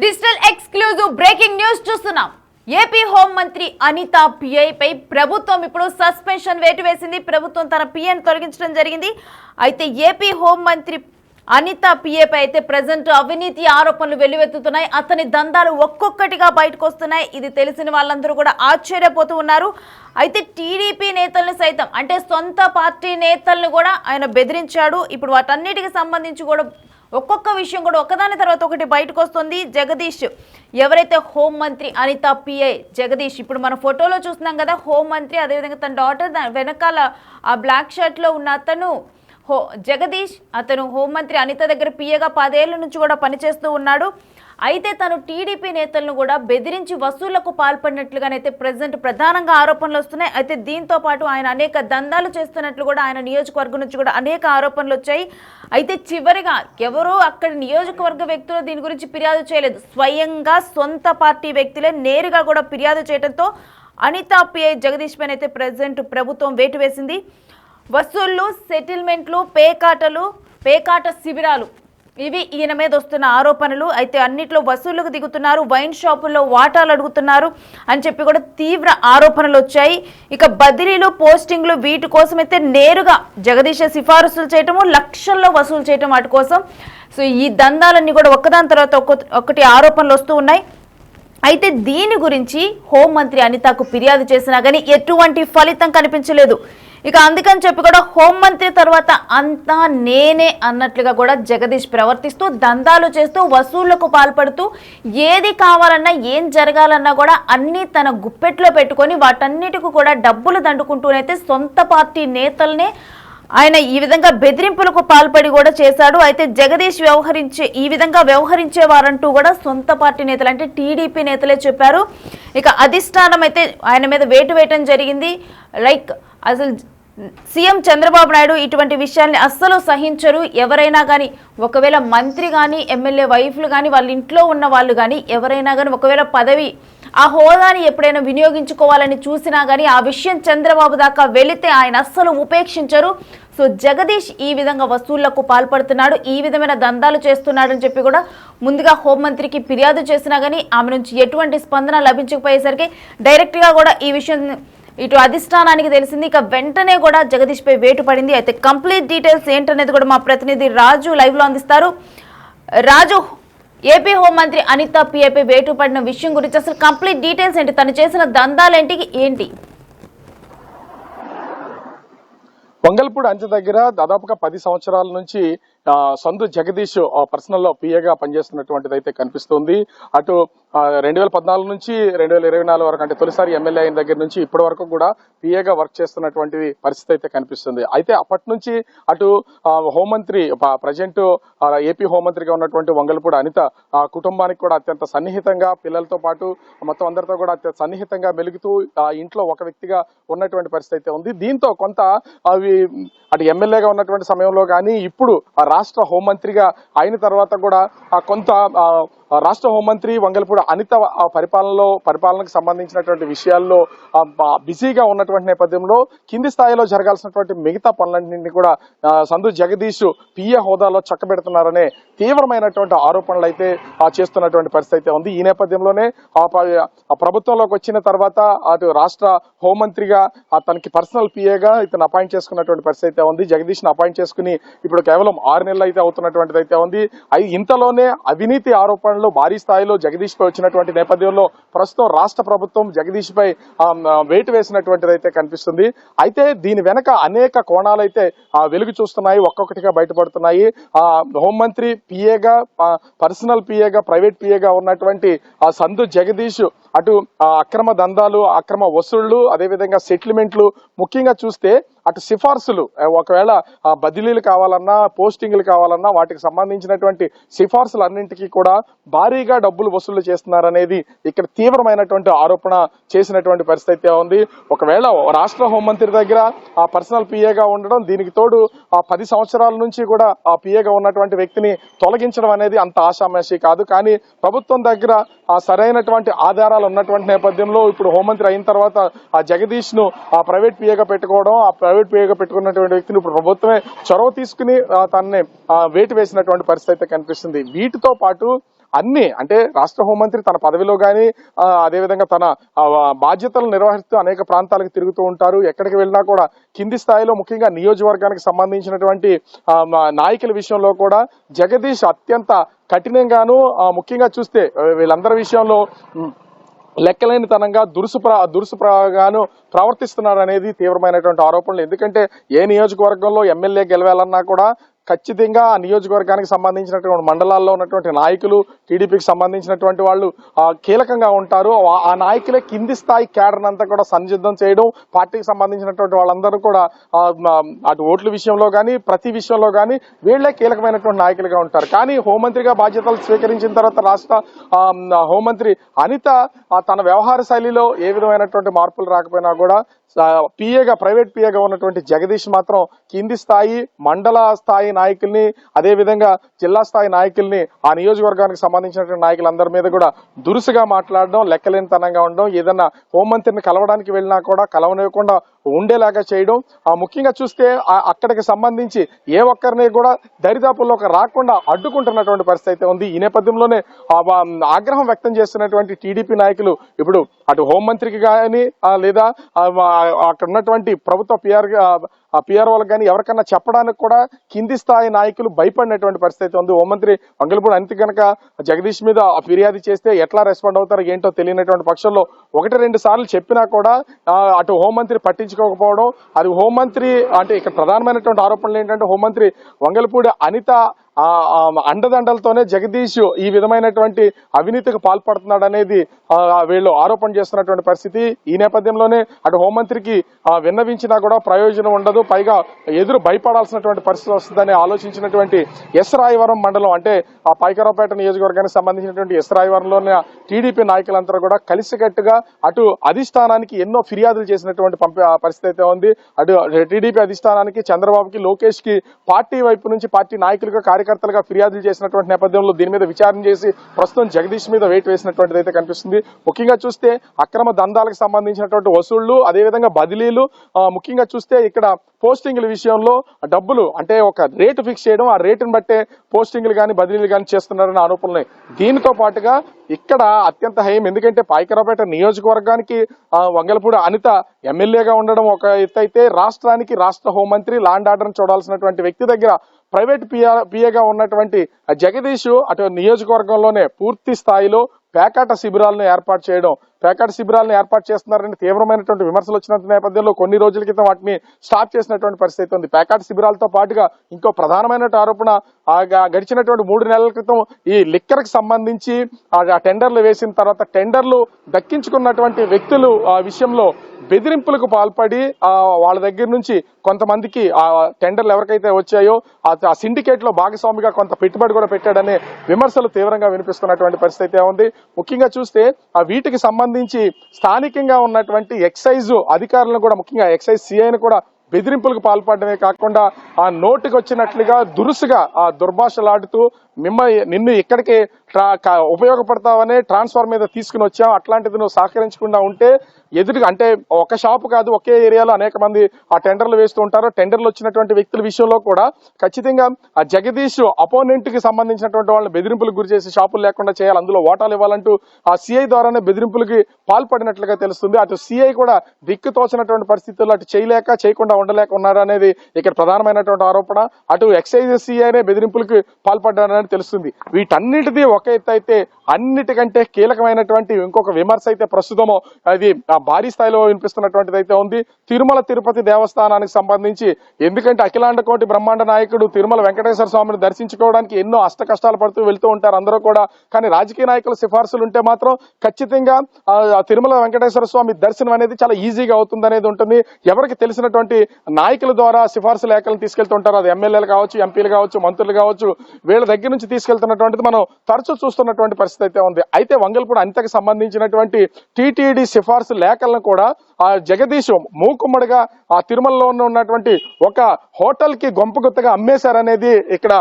Digital exclusive breaking news చూస్తున్నాం. AP home మంత్రి Anitha pi పై ప్రభుత్వం ఇప్పుడు సస్పెన్షన్ వేటు వేసింది. ప్రభుత్వం తన పిఐని తొలగించడం జరిగింది. అయితే ఏపీ హోం మంత్రి అనిత పిఐ పై అయితే ప్రజెంట్ అవినీతి ఆరోపణలు వెల్లువెత్తుతున్నాయి. అతని దందాలు ఒక్కొక్కటిగా బయటకు వస్తున్నాయి. ఇది తెలిసిన వాళ్ళందరూ కూడా ఆశ్చర్యపోతూ ఉన్నారు. అయితే టీడీపీ నేతల్ని సైతం అంటే సొంత పార్టీ నేతల్ని కూడా ఆయన బెదిరించాడు. ఇప్పుడు వాటన్నిటికి సంబంధించి కూడా ఒక్కొక్క విషయం కూడా ఒకదాని తర్వాత ఒకటి బయటకు వస్తుంది. జగదీష్ ఎవరైతే హోంమంత్రి అనిత పిఐ జగదీష్ ఇప్పుడు మన ఫోటోలో చూస్తున్నాం కదా, హోంమంత్రి అదేవిధంగా తన డాటర్ వెనకాల ఆ బ్లాక్ షర్ట్లో ఉన్న అతను జగదీష్, అతను హోంమంత్రి అనిత దగ్గర పిఏగా 10 ఏళ్ల నుంచి కూడా పనిచేస్తూ ఉన్నాడు. అయితే తను టీడీపీ నేతలను కూడా బెదిరించి వసూళ్లకు పాల్పడినట్లుగానైతే ప్రజెంట్ ప్రధానంగా ఆరోపణలు వస్తున్నాయి. అయితే దీంతో పాటు ఆయన అనేక దందాలు చేస్తున్నట్లు కూడా ఆయన నియోజకవర్గం నుంచి కూడా అనేక ఆరోపణలు వచ్చాయి. అయితే చివరిగా ఎవరో అక్కడి నియోజకవర్గ వ్యక్తులు దీని గురించి ఫిర్యాదు చేయలేదు. స్వయంగా సొంత పార్టీ వ్యక్తులే నేరుగా కూడా ఫిర్యాదు చేయడంతో అనిత పిఐ జగదీష్ పైన అయితే ప్రజెంట్ ప్రభుత్వం వేటు వేసింది. వసూళ్లు, సెటిల్మెంట్లు, పేకాట శిబిరాలు ఇవి ఈయన మీద వస్తున్న ఆరోపణలు. అయితే అన్నిట్లో వసూళ్లకు దిగుతున్నారు, వైన్ షాపుల్లో వాటాలు అడుగుతున్నారు అని చెప్పి కూడా తీవ్ర ఆరోపణలు వచ్చాయి. ఇక బదిలీలు, పోస్టింగ్లు వీటి కోసం అయితే నేరుగా జగదీష్ సిఫారసులు చేయటము, లక్షల్లో వసూలు చేయటం వాటి కోసం. సో ఈ దందాలన్నీ కూడా ఒకదాని తర్వాత ఒకటి ఆరోపణలు వస్తూ ఉన్నాయి. అయితే దీని గురించి హోంమంత్రి అనితకు ఫిర్యాదు చేసినా కానీ ఎటువంటి ఫలితం కనిపించలేదు. ఇక అందుకని చెప్పి కూడా హోంమంత్రి తర్వాత అంతా నేనే అన్నట్లుగా కూడా జగదీష్ ప్రవర్తిస్తూ దందాలు చేస్తూ వసూళ్లకు పాల్పడుతూ ఏది కావాలన్నా ఏం జరగాలన్నా కూడా అన్నీ తన గుప్పెట్లో పెట్టుకొని వాటన్నిటికీ కూడా డబ్బులు దండుకుంటూనైతే సొంత పార్టీ నేతల్నే ఆయన ఈ విధంగా బెదిరింపులకు పాల్పడి కూడా చేశాడు. అయితే జగదీష్ ఈ విధంగా వ్యవహరించేవారంటూ కూడా సొంత పార్టీ నేతలు అంటే టీడీపీ నేతలే చెప్పారు. ఇక అధిష్టానం అయితే ఆయన మీద వేటు వేయటం జరిగింది. అసలు సీఎం చంద్రబాబు నాయుడు ఇటువంటి విషయాల్ని అస్సలు సహించరు. ఎవరైనా కానీ ఒకవేళ మంత్రి కానీ ఎమ్మెల్యే వైఫ్లు కానీ వాళ్ళ ఇంట్లో ఉన్న వాళ్ళు కానీ ఎవరైనా కానీ ఒకవేళ పదవి ఆ హోదాని ఎప్పుడైనా వినియోగించుకోవాలని చూసినా కానీ ఆ విషయం చంద్రబాబు దాకా వెళితే ఆయన అస్సలు ఉపేక్షించరు. సో జగదీష్ ఈ విధంగా వసూళ్లకు పాల్పడుతున్నాడు, ఈ విధమైన దందాలు చేస్తున్నాడని చెప్పి కూడా ముందుగా హోంమంత్రికి ఫిర్యాదు చేసినా కానీ ఆమె నుంచి ఎటువంటి స్పందన లభించకపోయేసరికి డైరెక్ట్గా కూడా ఈ విషయం ఇటు అధిష్టానానికి తెలిసింది. ఇక వెంటనే కూడా జగదీష్ పై వేటు పడింది. అయితే కంప్లీట్ డీటెయిల్స్ ఏంటనేది కూడా మా ప్రతినిధి రాజు లైవ్ లో అందిస్తారు. రాజు, ఏపీ హోంమంత్రి అనిత పిఐ పై వేటు పడిన విషయం గురించి అసలు కంప్లీట్ డీటెయిల్స్ ఏంటి, తను చేసిన దందాలేంటి? వంగల్పూడి అంచె దగ్గర దాదాపుగా 10 సంవత్సరాల నుంచి సందు జగదీష్ పర్సనల్ పిఏగా పనిచేస్తున్నటువంటిది అయితే కనిపిస్తుంది. అటు 2014 నుంచి 2024 వరకు అంటే తొలిసారి ఎమ్మెల్యే అయిన దగ్గర నుంచి ఇప్పటి వరకు కూడా పిఏగా వర్క్ చేస్తున్నటువంటి పరిస్థితి అయితే కనిపిస్తుంది. అయితే అప్పటి నుంచి అటు హోంమంత్రి ప్రజెంట్ ఏపీ హోంమంత్రిగా ఉన్నటువంటి వంగల్పూడి అనిత కుటుంబానికి కూడా అత్యంత సన్నిహితంగా పిల్లలతో పాటు మొత్తం అందరితో కూడా అత్యంత సన్నిహితంగా మెలుగుతూ ఇంట్లో ఒక వ్యక్తిగా ఉన్నటువంటి పరిస్థితి అయితే ఉంది. దీంతో కొంత అటు ఎమ్మెల్యేగా ఉన్నటువంటి సమయంలో కానీ ఇప్పుడు రాష్ట్ర హోంమంత్రిగా అయిన తర్వాత కూడా కొంత రాష్ట్ర హోంమంత్రి వంగల్పూడి అనిత పరిపాలనకు సంబంధించినటువంటి విషయాల్లో బిజీగా ఉన్నటువంటి నేపథ్యంలో కింది స్థాయిలో జరగాల్సినటువంటి మిగతా పనులన్నింటినీ కూడా సందు జగదీష్ పిఏ హోదాలో చక్కబెడుతున్నారనే తీవ్రమైనటువంటి ఆరోపణలు అయితే చేస్తున్నటువంటి పరిస్థితి అయితే ఉంది. ఈ నేపథ్యంలోనే ప్రభుత్వంలోకి వచ్చిన తర్వాత అటు రాష్ట్ర హోంమంత్రిగా తనకి పర్సనల్ పిఏగా ఇతను అపాయింట్ చేసుకున్నటువంటి పరిస్థితి అయితే ఉంది. జగదీష్ ని అపాయింట్ చేసుకుని ఇప్పుడు కేవలం 6 నెలలు అయితే అవుతున్నటువంటిది అయితే ఉంది. ఇంతలోనే అవినీతి ఆరోపణలు భారీ స్థాయిలో జగదీష్ పై వచ్చినటువంటి నేపథ్యంలో ప్రస్తుతం రాష్ట్ర ప్రభుత్వం జగదీష్ పై వేటు వేసినటువంటిది అయితే కనిపిస్తుంది. అయితే దీని వెనక అనేక కోణాలైతే వెలుగు చూస్తున్నాయి, ఒక్కొక్కటిగా బయటపడుతున్నాయి. హోంమంత్రి పిఏగా, పర్సనల్ పిఏగా, ప్రైవేట్ పిఏగా ఉన్నటువంటి సందు జగదీష్ అటు అక్రమ దందాలు, అక్రమ వసూళ్లు, అదేవిధంగా సెటిల్మెంట్లు, ముఖ్యంగా చూస్తే అటు సిఫార్సులు, ఒకవేళ బదిలీలు కావాలన్నా పోస్టింగ్లు కావాలన్నా వాటికి సంబంధించినటువంటి సిఫార్సులు అన్నింటికీ కూడా భారీగా డబ్బులు వసూలు చేస్తున్నారనేది ఇక్కడ తీవ్రమైనటువంటి ఆరోపణ చేసినటువంటి పరిస్థితి ఉంది. ఒకవేళ రాష్ట్ర హోంమంత్రి దగ్గర ఆ పర్సనల్ పిఏగా ఉండడం, దీనికి తోడు 10 సంవత్సరాల నుంచి కూడా ఆ పిఏగా ఉన్నటువంటి వ్యక్తిని తొలగించడం అనేది అంత ఆషామాషి కాదు. కానీ ప్రభుత్వం దగ్గర సరైనటువంటి ఆధారాలు ఉన్నటువంటి నేపథ్యంలో ఇప్పుడు హోంమంత్రి అయిన తర్వాత ఆ జగదీష్ ను ఆ ప్రైవేట్ పిఏగా పెట్టుకోవడం, ఆ ప్రైవేట్ పిఏగా పెట్టుకున్నటువంటి వ్యక్తిని ఇప్పుడు ప్రభుత్వమే చొరవ తీసుకుని తనని వేటు వేసినటువంటి పరిస్థితి అయితే కనిపిస్తుంది. వీటితో పాటు అన్ని అంటే రాష్ట్ర హోంమంత్రి తన పదవిలో కానీ అదేవిధంగా తన బాధ్యతలు నిర్వహిస్తూ అనేక ప్రాంతాలకు తిరుగుతూ ఉంటారు. ఎక్కడికి వెళ్ళినా కూడా కింది స్థాయిలో ముఖ్యంగా నియోజకవర్గానికి సంబంధించినటువంటి నాయకుల విషయంలో కూడా జగదీష్ అత్యంత కఠినంగాను ముఖ్యంగా చూస్తే వీళ్ళందరి విషయంలో లెక్కలేని తనంగా దురుసుగాను ప్రవర్తిస్తున్నారు అనేది తీవ్రమైనటువంటి ఆరోపణలు. ఎందుకంటే ఏ నియోజకవర్గంలో ఎమ్మెల్యే గెలవాలన్నా కూడా ఖచ్చితంగా ఆ నియోజకవర్గానికి సంబంధించినటువంటి మండలాల్లో ఉన్నటువంటి నాయకులు, టీడీపీకి సంబంధించినటువంటి వాళ్ళు కీలకంగా ఉంటారు. ఆ నాయకులే కింది స్థాయి క్యాడర్ అంతా కూడా సంసిద్ధం చేయడం, పార్టీకి సంబంధించినటువంటి వాళ్ళందరూ కూడా అటు ఓట్ల విషయంలో కానీ ప్రతి విషయంలో కానీ వీళ్లే కీలకమైనటువంటి నాయకులుగా ఉంటారు. కానీ హోంమంత్రిగా బాధ్యతలు స్వీకరించిన తర్వాత రాష్ట్ర హోంమంత్రి అనిత తన వ్యవహార శైలిలో ఏ విధమైనటువంటి మార్పులు రాకపోయినా కూడా ప్రైవేట్ పిఏగా ఉన్నటువంటి జగదీష్ మాత్రం కింది స్థాయి మండల స్థాయి నాయకుల్ని, అదే విధంగా జిల్లా స్థాయి నాయకుల్ని, ఆ నియోజకవర్గానికి సంబంధించినటువంటి నాయకులందరి మీద కూడా దురుసుగా మాట్లాడడం, లెక్కలేనితనంగా ఉండడం, ఏదన్నా హోంమంత్రిని కలవడానికి వెళ్ళినా కూడా కలవనివ్వకుండా ఉండేలాగా చేయడం, ముఖ్యంగా చూస్తే అక్కడికి సంబంధించి ఏ ఒక్కరిని కూడా దరిదాపుల్లోకి రాకుండా అడ్డుకుంటున్నటువంటి పరిస్థితి అయితే ఉంది. ఈ నేపథ్యంలోనే ఆగ్రహం వ్యక్తం చేస్తున్నటువంటి టీడీపీ నాయకులు ఇప్పుడు అటు హోంమంత్రికి కానీ లేదా అక్కడ ఉన్నటువంటి ప్రభుత్వ పిఆర్ఓలకు కానీ ఎవరికన్నా చెప్పడానికి కూడా కింది స్థాయి నాయకులు భయపడినటువంటి పరిస్థితి ఉంది. హోంమంత్రి వంగలపూడి అనిత కనుక జగదీష్ మీద ఫిర్యాదు చేస్తే ఎట్లా రెస్పాండ్ అవుతారో ఏంటో తెలియనటువంటి పక్షంలో 1-2 సార్లు చెప్పినా కూడా అటు హోంమంత్రి పట్టించుకోకపోవడం, అది హోంమంత్రి అంటే ఇక్కడ ప్రధానమైనటువంటి ఆరోపణలు ఏంటంటే హోంమంత్రి వంగలపూడి అనిత అండదండలతోనే జగదీష్ ఈ విధమైనటువంటి అవినీతికి పాల్పడుతున్నాడు అనేది వీళ్ళు ఆరోపణ చేస్తున్నటువంటి పరిస్థితి. ఈ నేపథ్యంలోనే అటు హోంమంత్రికి విన్నవించినా కూడా ప్రయోజనం ఉండదు, పైగా ఎదురు భయపడాల్సినటువంటి పరిస్థితి వస్తుందని ఆలోచించినటువంటి ఎస్ రాయవరం మండలం అంటే ఆ పైకరావుపేట నియోజకవర్గానికి సంబంధించినటువంటి ఎస్ రాయవరంలోని టీడీపీ నాయకులందరూ కూడా కలిసికట్టుగా అటు అధిష్టానానికి ఎన్నో ఫిర్యాదులు చేసినటువంటి పరిస్థితి అయితే ఉంది. అటు టీడీపీ అధిష్టానానికి, చంద్రబాబుకి, లోకేష్ కి పార్టీ వైపు నుంచి పార్టీ నాయకులుగా కార్యకర్తలుగా ఫిర్యాదులు చేసినటువంటి నేపథ్యంలో దీని మీద విచారణ చేసి ప్రస్తుతం జగదీష్ మీద వేటు వేసినటువంటిది అయితే కనిపిస్తుంది. ముఖ్యంగా చూస్తే అక్రమ దందాలకు సంబంధించినటువంటి వసూళ్లు, అదేవిధంగా బదిలీలు, ముఖ్యంగా చూస్తే ఇక్కడ పోస్టింగ్ల విషయంలో డబ్బులు అంటే ఒక రేటు ఫిక్స్ చేయడం, ఆ రేటును బట్టే పోస్టింగ్లు కానీ బదిలీలు కానీ చేస్తున్నారని ఆరోపణలు. దీనితో పాటుగా ఇక్కడ అత్యంత హేయం, ఎందుకంటే పాయకరావుపేట నియోజకవర్గానికి వంగలపూడి అనిత ఎమ్మెల్యేగా ఉండడం ఒక ఎత్తు అయితే రాష్ట్రానికి రాష్ట్ర హోంమంత్రి లాండ్ ఆర్డర్ చూడాల్సినటువంటి వ్యక్తి దగ్గర ప్రైవేట్ పిఏగా ఉన్నటువంటి జగదీష్ అటు నియోజకవర్గంలోనే పూర్తి స్థాయిలో పేకాట శిబిరాలను ఏర్పాటు చేయడం, పేకాట శిబిరాలను ఏర్పాటు చేస్తున్నారని తీవ్రమైనటువంటి విమర్శలు వచ్చిన నేపథ్యంలో కొన్ని రోజుల క్రితం వాటిని స్టాప్ చేసినటువంటి పరిస్థితి ఉంది. పేకాట శిబిరాలతో పాటుగా ఇంకో ప్రధానమైన ఆరోపణ గడిచినటువంటి 3 నెలల క్రితం ఈ లిక్కర్ కి సంబంధించి ఆ టెండర్లు వేసిన తర్వాత టెండర్లు దక్కించుకున్నటువంటి వ్యక్తులు విషయంలో బెదిరింపులకు పాల్పడి వాళ్ళ దగ్గర నుంచి కొంతమందికి ఆ టెండర్లు ఎవరికైతే వచ్చాయో ఆ సిండికేట్ లో భాగస్వామిగా కొంత పెట్టుబడి కూడా పెట్టాడనే విమర్శలు తీవ్రంగా వినిపిస్తున్నటువంటి పరిస్థితి ఉంది. ముఖ్యంగా చూస్తే వీటికి సంబంధించి స్థానికంగా ఉన్నటువంటి ఎక్సైజ్ అధికారులను కూడా, ముఖ్యంగా ఎక్సైజ్ సిఐని కూడా బెదిరింపులకు పాల్పడమే కాకుండా ఆ నోటికి వచ్చినట్లుగా దురుసుగా దుర్భాషలాడుతూ నిన్ను ఇక్కడికి ఉపయోగపడతావనే ట్రాన్స్ఫర్ మీద తీసుకుని వచ్చావు, అట్లాంటిది నువ్వు సహకరించకుండా ఉంటే ఎదురుగా అంటే ఒక షాపు కాదు ఒకే ఏరియాలో అనేక మంది ఆ టెండర్లు వేస్తూ ఉంటారు. టెండర్లు వచ్చినటువంటి వ్యక్తుల విషయంలో కూడా ఖచ్చితంగా ఆ జగదీష్ అపోనెంట్ కి సంబంధించినటువంటి వాళ్ళని బెదిరింపులకు గురి చేసి షాపులు లేకుండా చేయాలి, అందులో ఓటాలు ఇవ్వాలంటూ ఆ సిఐ ద్వారానే బెదిరింపులకి పాల్పడినట్లుగా తెలుస్తుంది. అటు సిఐ కూడా దిక్కు తోచినటువంటి పరిస్థితుల్లో అటు చేయకుండా ఉండలేక ఉన్నారు అనేది ఇక్కడ ప్రధానమైనటువంటి ఆరోపణ. అటు ఎక్సైజ్ సిఐనే బెదిరింపులకి పాల్పడ్డారని తెలుస్తుంది. వీటన్నిటిది ఒక ఎత్తు అయితే అన్నిటికంటే కీలకమైనటువంటి ఇంకొక విమర్శ అయితే ప్రస్తుతమో అది భారీ స్థాయిలో వినిపిస్తున్నటువంటిది అయితే ఉంది. తిరుమల తిరుపతి దేవస్థానానికి సంబంధించి, ఎందుకంటే అఖిలాండ కోటి బ్రహ్మాండ నాయకుడు తిరుమల వెంకటేశ్వర స్వామిని దర్శించుకోవడానికి ఎన్నో అష్ట కష్టాలు పడుతూ వెళ్తూ ఉంటారు అందరూ కూడా. కానీ రాజకీయ నాయకుల సిఫార్సులు ఉంటే మాత్రం ఖచ్చితంగా తిరుమల వెంకటేశ్వర స్వామి దర్శనం అనేది చాలా ఈజీగా అవుతుంది అనేది ఉంటుంది. ఎవరికి తెలిసినటువంటి నాయకుల ద్వారా సిఫార్సు లేఖలను తీసుకెళ్తుంటారు, అది ఎమ్మెల్యేలు కావచ్చు, ఎంపీలు కావచ్చు, మంత్రులు కావచ్చు, వీళ్ళ దగ్గర నుంచి తీసుకెళ్తున్నటువంటిది మనం తరచూ చూస్తున్నటువంటి పరిస్థితి పరిస్థితి అయితే ఉంది. అయితే వంగల్పూడి అనితకు సంబంధించినటువంటి టీటీడీ సిఫార్సు లేఖలను కూడా ఆ జగదీష్ మూకుమ్మడిగా ఆ తిరుమలలో ఉన్నటువంటి ఒక హోటల్ కి గొంపగుత్తగా అమ్మేశారనేది ఇక్కడ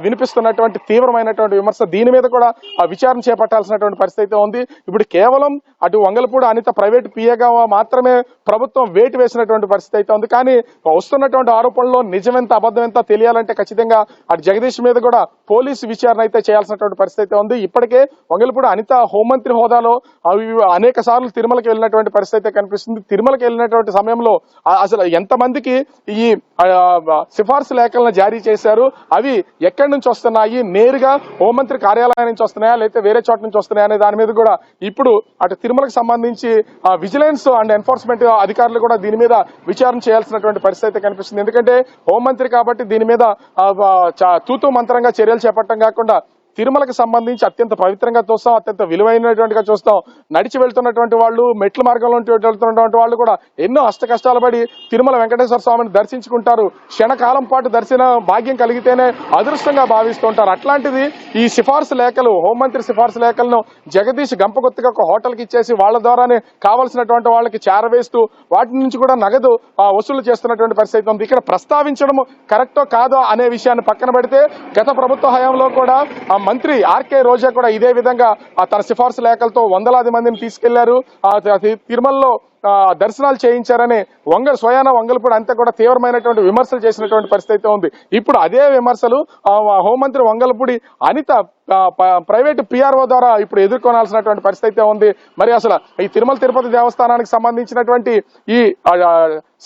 వినిపిస్తున్నటువంటి తీవ్రమైనటువంటి విమర్శ. దీని మీద కూడా విచారణ చేపట్టాల్సినటువంటి పరిస్థితి ఉంది. ఇప్పుడు కేవలం అటు వంగల్పూడి అనిత ప్రైవేట్ పిఏగా మాత్రమే ప్రభుత్వం వేటు వేసినటువంటి పరిస్థితి అయితే ఉంది. కానీ వస్తున్నటువంటి ఆరోపణలో నిజమెంత అబద్ధం ఎంత తెలియాలంటే ఖచ్చితంగా అటు జగదీష్ మీద కూడా పోలీసు విచారణ అయితే చేయాల్సినటువంటి పరిస్థితి ఉంది. ఇప్పటికే వంగల్పూడి అనిత హోంమంత్రి హోదాలో అనేక సార్లు తిరుమలకి వెళ్ళినటువంటి పరిస్థితి కనిపిస్తుంది. తిరుమలకి వెళ్ళినటువంటి సమయంలో అసలు ఎంతమందికి ఈ సిఫార్సు లేఖలను జారీ చేశారు, అవి ఎక్కడి నుంచి వస్తున్నాయి, నేరుగా హోంమంత్రి కార్యాలయం నుంచి వస్తున్నాయా లేకపోతే వేరే చోట నుంచి వస్తున్నాయా అనే దాని మీద కూడా ఇప్పుడు అటు తిరుమలకు సంబంధించి విజిలెన్స్ అండ్ ఎన్ఫోర్స్మెంట్ అధికారులు కూడా దీని మీద విచారణ చేయాల్సినటువంటి పరిస్థితి కనిపిస్తుంది. ఎందుకంటే హోంమంత్రి కాబట్టి దీని మీద తూతూ మంత్రంగా చర్యలు చేపట్టడం కాకుండా తిరుమలకు సంబంధించి అత్యంత పవిత్రంగా చూస్తాం, అత్యంత విలువైనటువంటిగా చూస్తాం. నడిచి వెళ్తున్నటువంటి వాళ్ళు, మెట్ల మార్గంలో వెళ్తున్నటువంటి వాళ్ళు కూడా ఎన్నో అష్ట కష్టాలు పడి తిరుమల వెంకటేశ్వర స్వామిని దర్శించుకుంటారు. క్షణకాలం పాటు దర్శన భాగ్యం కలిగితేనే అదృష్టంగా భావిస్తూ ఉంటారు. అట్లాంటిది ఈ సిఫార్సు లేఖలు, హోంమంత్రి సిఫార్సు లేఖలను జగదీష్ గంపగుత్తగా ఒక హోటల్కి ఇచ్చేసి వాళ్ళ ద్వారానే కావాల్సినటువంటి వాళ్ళకి చేరవేస్తూ వాటి నుంచి కూడా నగదు వసూలు చేస్తున్నటువంటి పరిస్థితి ఉంది. ఇక్కడ ప్రస్తావించడం కరెక్టో కాదో అనే విషయాన్ని పక్కన పెడితే గత ప్రభుత్వ హయాంలో కూడా మంత్రి ఆర్కే రోజా కూడా ఇదే విధంగా తన సిఫార్సు లేఖలతో వందలాది మందిని తీసుకెళ్లారు. తిరుమలలో దర్శనాలు చేయించారని స్వయాన వంగల్పూడి అంతా కూడా తీవ్రమైనటువంటి విమర్శలు చేసినటువంటి పరిస్థితి ఉంది. ఇప్పుడు అదే విమర్శలు హోంమంత్రి వంగల్పూడి అనిత ప్రైవేట్ పిఆర్ఓ ద్వారా ఇప్పుడు ఎదుర్కొనాల్సినటువంటి పరిస్థితి ఉంది. మరి అసలు ఈ తిరుమల తిరుపతి దేవస్థానానికి సంబంధించినటువంటి ఈ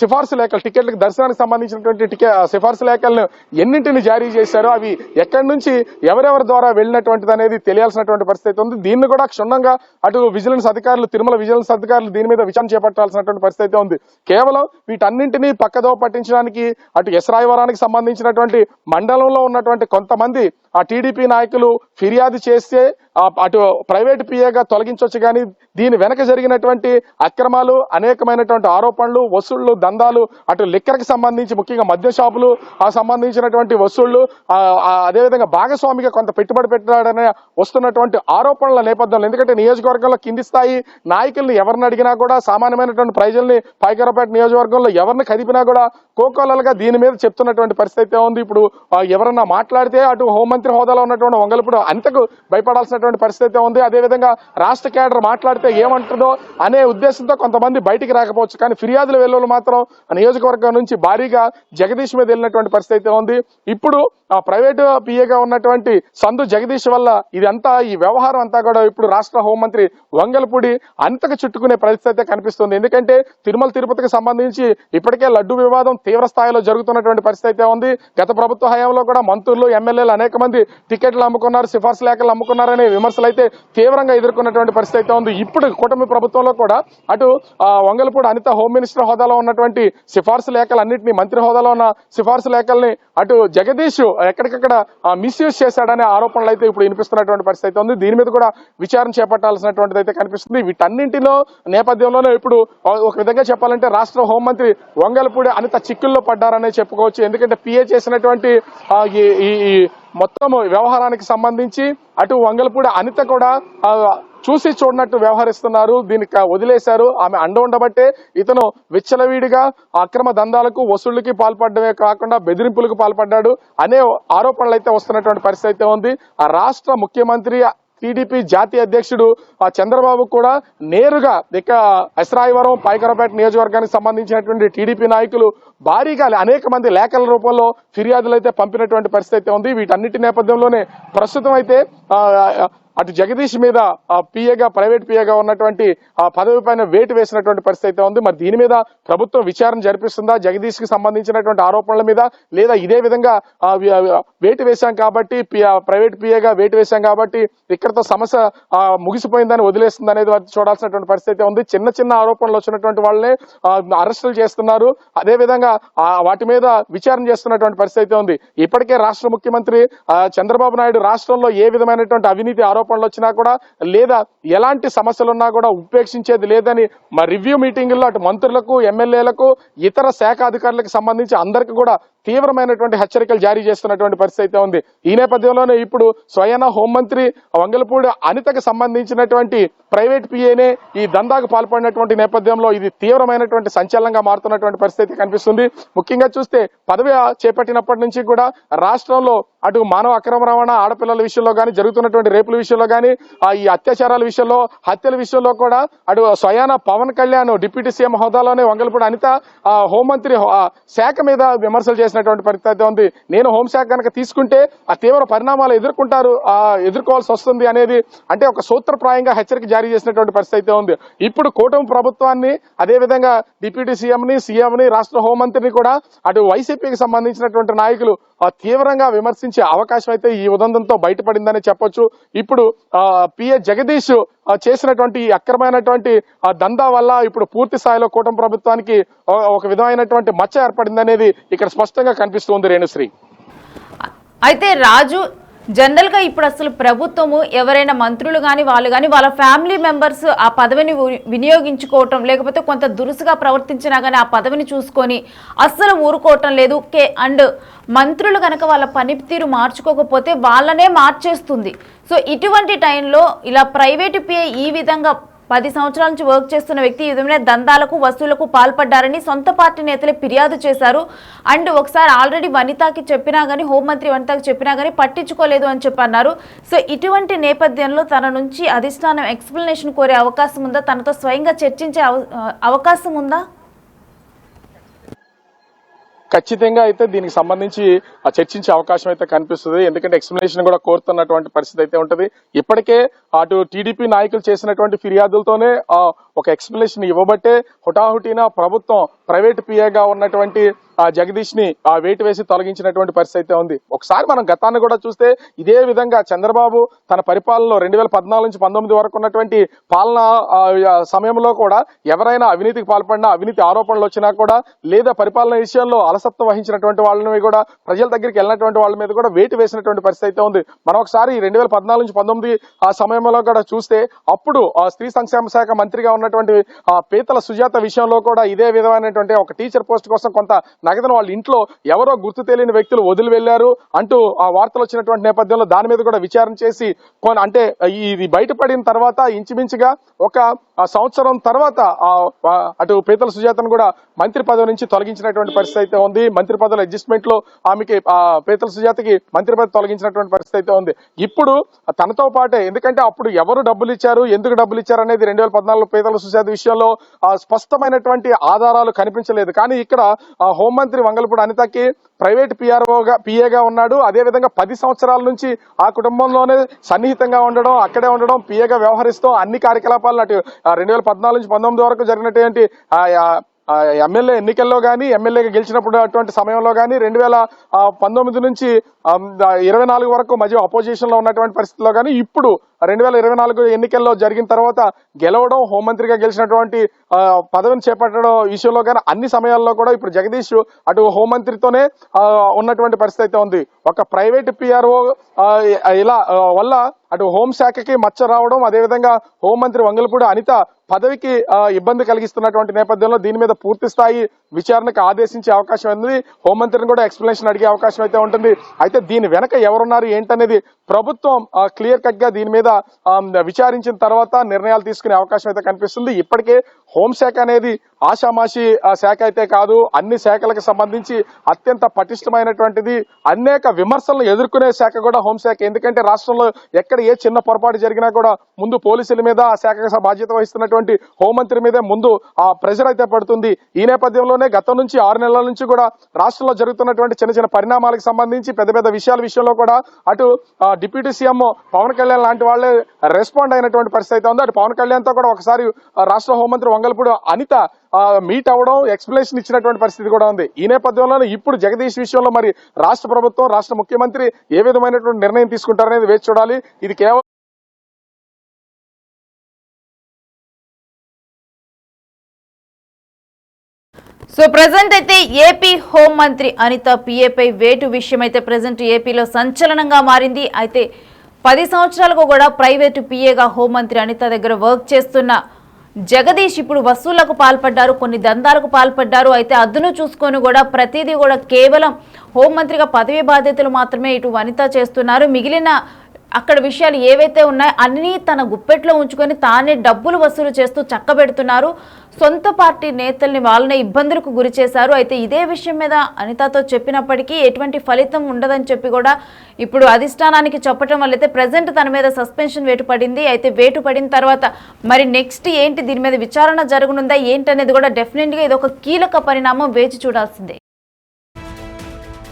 సిఫార్సు లేఖలు, టికెట్లకు దర్శనానికి సంబంధించినటువంటి సిఫార్సు లేఖలను ఎన్నింటిని జారీ చేశారో అవి ఎక్కడి నుంచి ఎవరెవరి ద్వారా వెళ్ళినటువంటిది అనేది తెలియాల్సినటువంటి పరిస్థితి ఉంది. దీన్ని కూడా క్షుణ్ణంగా అటు విజిలెన్స్ అధికారులు, తిరుమల విజిలెన్స్ అధికారులు దీని మీద విచారణ చేపట్టాల్సినటువంటి పరిస్థితి ఉంది. కేవలం వీటన్నింటినీ పక్కదో పట్టించడానికి అటు ఎస్రాయవరానికి సంబంధించినటువంటి మండలంలో ఉన్నటువంటి కొంతమంది ఆ టీడీపీ నాయకులు ఫిర్యాదు చేస్తే అటు ప్రైవేట్ పిఏగా తొలగించవచ్చు, కానీ దీని వెనక జరిగినటువంటి అక్రమాలు, అనేకమైనటువంటి ఆరోపణలు, వసూళ్లు, దందాలు, అటు లిక్కర్కి సంబంధించి ముఖ్యంగా మద్య షాపులు సంబంధించినటువంటి వసూళ్లు, అదేవిధంగా భాగస్వామిగా కొంత పెట్టుబడి పెట్టాడనే వస్తున్నటువంటి ఆరోపణల నేపథ్యంలో, ఎందుకంటే నియోజకవర్గంలో కింది స్థాయి నాయకుల్ని ఎవరిని అడిగినా కూడా, సామాన్యమైనటువంటి ప్రజల్ని పాయకరావుపేట నియోజకవర్గంలో ఎవరిని కదిపినా కూడా కోకోలలుగా దీని మీద చెప్తున్నటువంటి పరిస్థితి ఉంది. ఇప్పుడు ఎవరన్నా మాట్లాడితే అటు హోంమంత్రి హోదాలో ఉన్నటువంటి వంగల్పూడి అంతకు భయపడాల్సినటువంటి పరిస్థితి ఉంది. అదేవిధంగా రాష్ట్ర కేడర్ మాట్లాడితే ఏమంటుందో అనే ఉద్దేశంతో కొంతమంది బయటికి రాకపోవచ్చు, కానీ ఫిర్యాదుల వెల్లువలు మాత్రం నియోజకవర్గం నుంచి భారీగా జగదీష్ మీద వెళ్ళినటువంటి పరిస్థితి ఉంది. ఇప్పుడు ప్రైవేటు పిఏగా ఉన్నటువంటి సందు జగదీష్ వల్ల ఇదంతా, ఈ వ్యవహారం అంతా కూడా ఇప్పుడు రాష్ట్ర హోంమంత్రి వంగల్పూడి అంతకు చుట్టుకునే పరిస్థితి కనిపిస్తుంది. ఎందుకంటే తిరుమల తిరుపతికి సంబంధించి ఇప్పటికే లడ్డు వివాదం తీవ్ర స్థాయిలో జరుగుతున్నటువంటి పరిస్థితి ఉంది. గత ప్రభుత్వ హయాంలో కూడా మంత్రులు, ఎమ్మెల్యేలు అనేక మంది టికెట్లు అమ్ముకున్నారు, సిఫార్సు లేఖలు అమ్ముకున్నారనే విమర్శలు అయితే తీవ్రంగా ఎదుర్కొన్నటువంటి పరిస్థితి ఉంది. ఇప్పుడు కూటమి ప్రభుత్వంలో కూడా అటు వంగల్పూడి అనిత హోమ్ మినిస్టర్ హోదాలో ఉన్నటువంటి సిఫార్సు లేఖలు అన్నింటినీ, మంత్రి హోదాలో ఉన్న సిఫార్సు లేఖల్ని అటు జగదీష్ ఎక్కడికక్కడ మిస్యూజ్ చేశాడనే ఆరోపణలు అయితే ఇప్పుడు వినిపిస్తున్నటువంటి పరిస్థితి ఉంది. దీని మీద కూడా విచారణ చేపట్టాల్సినటువంటిది అయితే కనిపిస్తుంది. వీటన్నింటిలో నేపథ్యంలోనే ఇప్పుడు ఒక విధంగా చెప్పాలంటే రాష్ట్ర హోంమంత్రి వంగల్పూడి అనిత చిక్కుల్లో పడ్డారనే చెప్పుకోవచ్చు. ఎందుకంటే పిఏ చేసినటువంటి ఈ మొత్తం వ్యవహారానికి సంబంధించి అటు వంగల్పూడి అనిత కూడా చూసి చూడనట్టు వ్యవహరిస్తున్నారు, దీనికి వదిలేశారు. ఆమె అండ ఉండబట్టే ఇతను విచ్చలవీడిగా అక్రమ దందాలకు, వసూళ్లకి పాల్పడమే కాకుండా బెదిరింపులకు పాల్పడ్డాడు అనే ఆరోపణలు అయితే వస్తున్నటువంటి పరిస్థితి ఉంది. ఆ రాష్ట్ర ముఖ్యమంత్రి, టీడీపీ జాతీయ అధ్యక్షుడు చంద్రబాబు కూడా నేరుగా ఇక ఎస్రాయవరం, పాయకరావుపేట నియోజకవర్గానికి సంబంధించినటువంటి టీడీపీ నాయకులు భారీగా అనేక మంది లేఖల రూపంలో ఫిర్యాదులు అయితే పంపినటువంటి పరిస్థితి ఉంది. వీటన్నిటి నేపథ్యంలోనే ప్రస్తుతం అయితే అటు జగదీష్ మీద పిఏగా, ప్రైవేట్ పిఏగా ఉన్నటువంటి పదవి పైన వేటు వేసినటువంటి పరిస్థితి ఉంది. మరి దీని మీద ప్రభుత్వం విచారణ జరిపిస్తుందా, జగదీష్ కి సంబంధించినటువంటి ఆరోపణల మీద, లేదా ఇదే విధంగా వేటు వేశాం కాబట్టి, ప్రైవేట్ పిఏగా వేటు వేశాం కాబట్టి ఇక్కడతో సమస్య ముగిసిపోయిందని వదిలేస్తుంది అనేది చూడాల్సినటువంటి పరిస్థితి ఉంది. చిన్న చిన్న ఆరోపణలు వచ్చినటువంటి వాళ్ళని అరెస్టులు చేస్తున్నారు, అదే విధంగా వాటి మీద విచారణ చేస్తున్నటువంటి పరిస్థితి ఉంది. ఇప్పటికే రాష్ట్ర ముఖ్యమంత్రి చంద్రబాబు నాయుడు రాష్ట్రంలో ఏ విధమైనటువంటి అవినీతి ఆరోపణలు వచ్చినా కూడా, లేదా ఎలాంటి సమస్యలున్నా కూడా ఉపేక్షించేది లేదని రివ్యూ మీటింగుల్లో అటు మంత్రులకు, ఎమ్మెల్యేలకు, ఇతర శాఖ అధికారులకు సంబంధించి అందరికీ కూడా తీవ్రమైనటువంటి హెచ్చరికలు జారీ చేస్తున్నటువంటి పరిస్థితి అయితే ఉంది. ఈ నేపథ్యంలోనే ఇప్పుడు స్వయాన హోంమంత్రి వంగలపూడి అనితకు సంబంధించినటువంటి ప్రైవేట్ పిఏనే ఈ దందాకు పాల్పడినటువంటి నేపథ్యంలో ఇది తీవ్రమైనటువంటి సంచలనంగా మారుతున్నటువంటి పరిస్థితి కనిపిస్తుంది. ముఖ్యంగా చూస్తే పదవి చేపట్టినప్పటి నుంచి కూడా రాష్ట్రంలో అటు మానవ అక్రమ రవాణా, ఆడపిల్లల విషయంలో కానీ, జరుగుతున్నటువంటి రేపుల విషయంలో కానీ, ఈ అత్యాచారాల విషయంలో, హత్యల విషయంలో కూడా అటు స్వయాన పవన్ కళ్యాణ్ డిప్యూటీ సీఎం హోదాలోనే వంగలపూడి అనిత హోంమంత్రి శాఖ మీద విమర్శలు చేసినటువంటి పరిస్థితి ఉంది. నేను హోంశాఖ కనుక తీసుకుంటే ఆ తీవ్ర పరిణామాలు ఎదుర్కోవాల్సి వస్తుంది అనేది అంటే ఒక సూత్రప్రాయంగా హెచ్చరిక జారీ చేసినటువంటి పరిస్థితి ఉంది. ఇప్పుడు కూటమి ప్రభుత్వాన్ని, అదేవిధంగా డిప్యూటీ సీఎంని, రాష్ట్ర హోంమంత్రిని కూడా అటు వైసీపీకి సంబంధించినటువంటి నాయకులు తీవ్రంగా విమర్శించే అవకాశం అయితే ఈ ఉదంతంతో బయటపడిందని చెప్పొచ్చు. ఇప్పుడు పిఏ జగదీష్ చేసినటువంటి అక్రమైనటువంటి దందా వల్ల ఇప్పుడు పూర్తి స్థాయిలో కూటమి ప్రభుత్వానికి ఒక విధమైనటువంటి మచ్చ ఏర్పడిందనేది ఇక్కడ స్పష్టంగా కనిపిస్తుంది రేణుశ్రీ. అయితే రాజు, జనరల్ గా ఇప్పుడు అసలు ప్రభుత్వము ఎవరైనా మంత్రులు కానీ వాళ్ళు కానీ వాళ్ళ ఫ్యామిలీ మెంబర్స్ ఆ పదవిని వినియోగించుకోవటం, లేకపోతే కొంత దురుసుగా ప్రవర్తించినా కానీ ఆ పదవిని చూసుకొని అస్సలు ఊరుకోవటం లేదు. అండ్ మంత్రులు కనుక వాళ్ళ పనితీరు మార్చుకోకపోతే వాళ్ళనే మార్చేస్తుంది. సో ఇటువంటి టైంలో ఇలా ప్రైవేటు పిఏ ఈ విధంగా 10 సంవత్సరాల నుంచి వర్క్ చేస్తున్న వ్యక్తి ఈ విధమైన దందాలకు, వసూలకు పాల్పడ్డారని సొంత పార్టీ నేతలే ఫిర్యాదు చేశారు. అండ్ ఒకసారి ఆల్రెడీ వనితాకి చెప్పినా కానీ, హోంమంత్రి వనితాకి చెప్పినా కానీ పట్టించుకోలేదు అని చెప్పన్నారు. సో ఇటువంటి నేపథ్యంలో తన నుంచి అధిష్టానం ఎక్స్ప్లెనేషన్ కోరే అవకాశం ఉందా? తనతో స్వయంగా చర్చించే అవకాశం ఉందా? ఖచ్చితంగా అయితే దీనికి సంబంధించి చర్చించే అవకాశం అయితే కనిపిస్తుంది. ఎందుకంటే ఎక్స్ప్లెనేషన్ కూడా కోరుతున్నటువంటి పరిస్థితి అయితే ఉంటది. ఇప్పటికే అటు టీడీపీ నాయకులు చేసినటువంటి ఫిర్యాదులతోనే ఒక ఎక్స్ప్లెనేషన్ ఇవ్వబట్టే హుటాహుటిన ప్రభుత్వం ప్రైవేట్ పిఏగా ఉన్నటువంటి జగదీష్ ని వేటు వేసి తొలగించినటువంటి పరిస్థితి అయితే ఉంది. ఒకసారి మనం గతాన్ని కూడా చూస్తే ఇదే విధంగా చంద్రబాబు తన పరిపాలనలో 2014 నుంచి 19 వరకు ఉన్నటువంటి పాలన సమయంలో కూడా ఎవరైనా అవినీతికి పాల్పడినా, అవినీతి ఆరోపణలు వచ్చినా కూడా, లేదా పరిపాలన విషయంలో అలసత్వం వహించినటువంటి వాళ్ళని కూడా, ప్రజల దగ్గరికి వెళ్ళినటువంటి వాళ్ళ మీద కూడా వేటు వేసినటువంటి పరిస్థితి అయితే ఉంది. మనం ఒకసారి 2014 నుంచి 19 ఆ సమయంలో కూడా చూస్తే అప్పుడు స్త్రీ సంక్షేమ శాఖ మంత్రిగా ఉన్నటువంటి పీతల సుజాత విషయంలో కూడా ఇదే విధమైనటువంటి ఒక టీచర్ పోస్ట్ కోసం కొంత నగదును వాళ్ళ ఇంట్లో ఎవరో గుర్తు తెలియని వ్యక్తులు వదిలి వెళ్లారు అంటూ ఆ వార్తలు వచ్చినటువంటి నేపథ్యంలో దాని మీద కూడా విచారణ చేసి అంటే ఇది బయటపడిన తర్వాత ఇంచుమించుగా ఒక సంవత్సరం తర్వాత అటు పీతల సుజాతను కూడా మంత్రి పదవి నుంచి తొలగించినటువంటి పరిస్థితి అయితే ఉంది. మంత్రి పదవుల అడ్జస్ట్మెంట్ లో ఆమెకి పీతల సుజాతకి మంత్రి పదవి తొలగించినటువంటి పరిస్థితి అయితే ఉంది. ఇప్పుడు తనతో పాటే, ఎందుకంటే అప్పుడు ఎవరు డబ్బులు ఇచ్చారు, ఎందుకు డబ్బులు ఇచ్చారు అనేది 2014 పీతల సుజాత విషయంలో స్పష్టమైనటువంటి ఆధారాలు కనిపించలేదు. కానీ ఇక్కడ హోంమంత్రి వంగలపూడి అనితకి ప్రైవేట్ పిఏగా ఉన్నాడు. అదేవిధంగా 10 సంవత్సరాల నుంచి ఆ కుటుంబంలోనే సన్నిహితంగా ఉండడం, అక్కడే ఉండడం, పిఏగా వ్యవహరిస్తూ అన్ని కార్యకలాపాలను అటు 2014 నుంచి 19 వరకు జరిగినటువంటి ఎమ్మెల్యే ఎన్నికల్లో కానీ, ఎమ్మెల్యేగా గెలిచినప్పుడు అటువంటి సమయంలో కానీ, 2019 నుంచి 24 వరకు మధ్య అపోజిషన్ లో ఉన్నటువంటి పరిస్థితుల్లో కానీ, ఇప్పుడు 2024 ఎన్నికల్లో జరిగిన తర్వాత గెలవడం, హోంమంత్రిగా గెలిచినటువంటి పదవిని చేపట్టడం విషయంలో కానీ అన్ని సమయాల్లో కూడా ఇప్పుడు జగదీష్ అటు హోంమంత్రితోనే ఉన్నటువంటి పరిస్థితి అయితే ఉంది. ఒక ప్రైవేట్ పిఆర్ఓ ఇలా వల్ల అటు హోంశాఖకి మచ్చ రావడం, అదేవిధంగా హోంమంత్రి వంగలపూడి అనిత పదవికి ఇబ్బంది కలిగిస్తున్నటువంటి నేపథ్యంలో దీని మీద పూర్తి స్థాయి విచారణకు ఆదేశించే అవకాశం ఉంది. హోంమంత్రిని కూడా ఎక్స్ప్లెనేషన్ అడిగే అవకాశం అయితే ఉంటుంది. అయితే దీని వెనక ఎవరున్నారు ఏంటనేది ప్రభుత్వం క్లియర్ కట్ గా దీని మీద విచారించిన తర్వాత నిర్ణయాలు తీసుకునే అవకాశం అయితే కనిపిస్తుంది. ఇప్పటికే హోంశాఖ అనేది ఆషామాషి శాఖ అయితే కాదు, అన్ని శాఖలకు సంబంధించి అత్యంత పటిష్టమైనటువంటిది. అనేక విమర్శలను ఎదుర్కొనే శాఖ కూడా హోంశాఖ. ఎందుకంటే రాష్ట్రంలో ఎక్కడ ఏ చిన్న పొరపాటు జరిగినా కూడా ముందు పోలీసుల మీద, ఆ శాఖకు బాధ్యత వహిస్తున్నటువంటి హోంమంత్రి మీదే ముందు ఆ ప్రెషర్ అయితే పడుతుంది. ఈ నేపథ్యంలోనే గతం నుంచి 6 నెలల నుంచి కూడా రాష్ట్రంలో జరుగుతున్నటువంటి చిన్న చిన్న పరిణామాలకు సంబంధించి పెద్ద పెద్ద విషయాల విషయంలో కూడా అటు డిప్యూటీ సీఎం పవన్ కళ్యాణ్ లాంటి వాళ్ళే రెస్పాండ్ అయినటువంటి పరిస్థితి అయితే ఉంది. అటు పవన్ కళ్యాణ్ తో కూడా ఒకసారి రాష్ట్ర హోంమంత్రి వంగలపూడి అనిత మీట్ అవ్వడం, ఎక్స్ప్లెనేషన్ ఇచ్చినటువంటి పరిస్థితి కూడా ఉంది. ఈ నేపథ్యంలోనే ఇప్పుడు జగదీష్ విషయంలో మరి రాష్ట్ర ప్రభుత్వం, రాష్ట్ర ముఖ్యమంత్రి ఏ విధమైనటువంటి నిర్ణయం తీసుకుంటారనేది వేచి చూడాలి. ఇది కేవలం సో ప్రెసెంట్ అయితే ఏపీ హోం మంత్రి అనిత పిఏపై వేటు విషయం అయితే ప్రెసెంట్ ఏపీలో సంచలనంగా మారింది. అయితే 10 సంవత్సరాలకు కూడా ప్రైవేటు పిఏగా హోంమంత్రి అనిత దగ్గర వర్క్ చేస్తున్న జగదీష్ ఇప్పుడు వసూళ్లకు పాల్పడ్డారు, కొన్ని దందాలకు పాల్పడ్డారు. అయితే అద్దును చూసుకొని కూడా ప్రతిదీ కూడా కేవలం హోంమంత్రిగా పదవి బాధ్యతలు మాత్రమే ఇటు వనిత చేస్తున్నారు. మిగిలిన అక్కడ విషయాలు ఏవైతే ఉన్నాయో అన్నీ తన గుప్పెట్లో ఉంచుకొని తానే డబ్బులు వసూలు చేస్తూ చక్కబెడుతున్నారు. సొంత పార్టీ నేతల్ని వాళ్ళనే ఇబ్బందులకు గురి చేశారు. అయితే ఇదే విషయం మీద అనితతో చెప్పినప్పటికీ ఎటువంటి ఫలితం ఉండదని చెప్పి కూడా ఇప్పుడు అధిష్టానానికి చెప్పడం వల్ల అయితే ప్రజెంట్ తన మీద సస్పెన్షన్ వేటు పడింది. అయితే వేటు పడిన తర్వాత మరి నెక్స్ట్ ఏంటి, దీని మీద విచారణ జరగనుందా ఏంటి అనేది కూడా డెఫినెట్గా ఇది ఒక కీలక పరిణామం, వేచి చూడాల్సిందే.